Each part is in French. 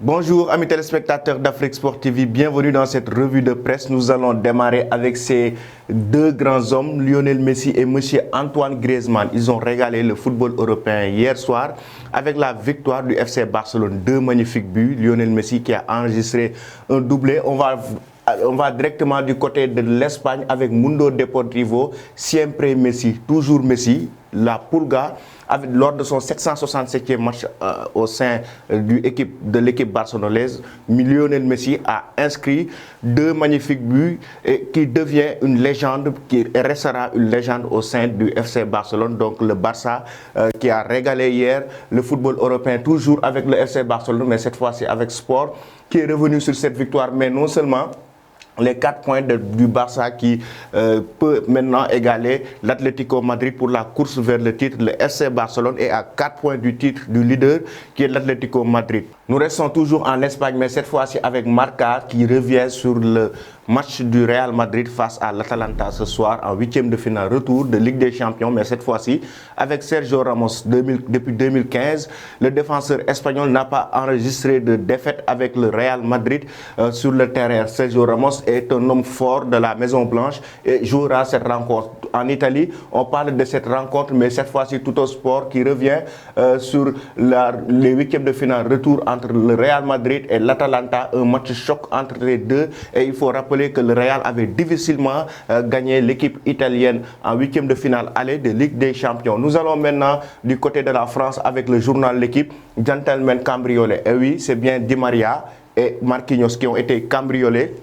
Bonjour amis téléspectateurs d'Afrique Sport TV, bienvenue dans cette revue de presse. Nous allons démarrer avec ces deux grands hommes, Lionel Messi et monsieur Antoine Griezmann. Ils ont régalé le football européen hier soir avec la victoire du FC Barcelone. Deux magnifiques buts, Lionel Messi qui a enregistré un doublé. On va directement du côté de l'Espagne avec Mundo Deportivo, siempre Messi, toujours Messi, la Pulga. Lors de son 767e match au sein de l'équipe barcelonaise, Lionel Messi a inscrit deux magnifiques buts et qui devient une légende, qui restera une légende au sein du FC Barcelone. Donc le Barça qui a régalé hier le football européen, toujours avec le FC Barcelone, mais cette fois-ci avec Sport, qui est revenu sur cette victoire. Mais non seulement les 4 points du Barça qui peut maintenant égaler l'Atlético Madrid pour la course vers le titre. Le FC Barcelone est à 4 points du titre du leader qui est l'Atlético Madrid. Nous restons toujours en Espagne, mais cette fois-ci avec Marca qui revient sur le match du Real Madrid face à l'Atalanta ce soir en 8e de finale retour de Ligue des Champions, mais cette fois-ci avec Sergio Ramos. Depuis 2015, le défenseur espagnol n'a pas enregistré de défaite avec le Real Madrid sur le terrain. Sergio Ramos est un homme fort de la Maison Blanche et jouera cette rencontre. En Italie, on parle de cette rencontre, mais cette fois-ci Tuttosport qui revient sur les 8e de finale retour entre le Real Madrid et l'Atalanta, un match choc entre les deux, et il faut rappeler que le Real avait difficilement gagné l'équipe italienne en 8e de finale aller de Ligue des Champions. Nous allons maintenant du côté de la France avec le journal L'Équipe, Gentleman cambriolé. Et oui, c'est bien Di Maria et Marquinhos qui ont été cambriolés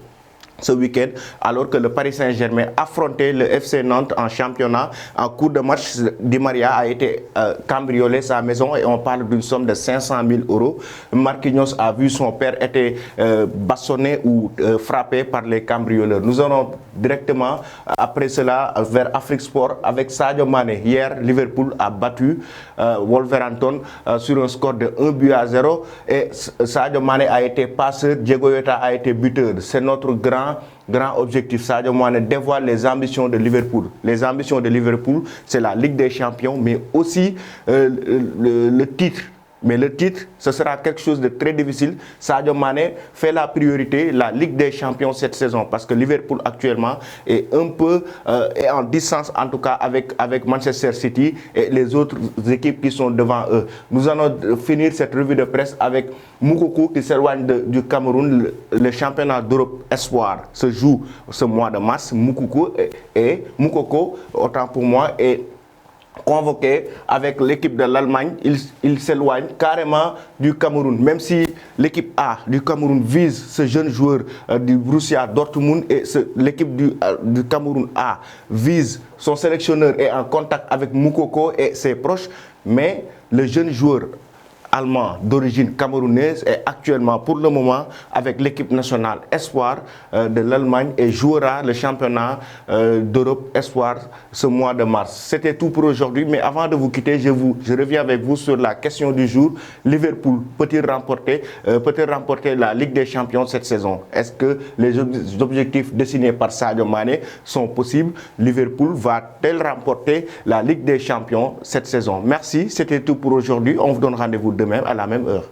ce week-end, alors que le Paris Saint-Germain affrontait le FC Nantes en championnat. En cours de match, Di Maria a été cambriolé sa maison et on parle d'une somme de 500 000 euros. Marquinhos a vu son père être bastonné ou frappé par les cambrioleurs. Nous allons directement après cela vers Afrique Sport avec Sadio Mané. Hier, Liverpool a battu Wolverhampton sur un score de 1-0 et Sadio Mané a été passeur, Diego Jota a été buteur. C'est notre grand objectif. Sadio Mané dévoile les ambitions de Liverpool. Les ambitions de Liverpool, c'est la Ligue des Champions, mais aussi le titre. Mais le titre, ce sera quelque chose de très difficile. Sadio Mané fait la priorité, la Ligue des Champions cette saison, parce que Liverpool actuellement est un peu en distance, en tout cas avec Manchester City et les autres équipes qui sont devant eux. Nous allons finir cette revue de presse avec Moukoko qui s'éloigne du Cameroun. Le championnat d'Europe Espoir se joue ce mois de mars. Moukoko, autant pour moi, est convoqué avec l'équipe de l'Allemagne. Il s'éloigne carrément du Cameroun, même si l'équipe A du Cameroun vise ce jeune joueur du Borussia Dortmund et l'équipe du Cameroun A vise son sélectionneur est en contact avec Moukoko et ses proches, mais le jeune joueur allemand d'origine camerounaise est actuellement pour le moment avec l'équipe nationale Espoir de l'Allemagne et jouera le championnat d'Europe Espoir ce mois de mars. C'était tout pour aujourd'hui, mais avant de vous quitter, je reviens avec vous sur la question du jour. Liverpool peut-il remporter la Ligue des Champions cette saison? Est-ce que les objectifs dessinés par Sadio Mané sont possibles? Liverpool va-t-elle remporter la Ligue des Champions cette saison? Merci, c'était tout pour aujourd'hui. On vous donne rendez-vous demain à la même heure.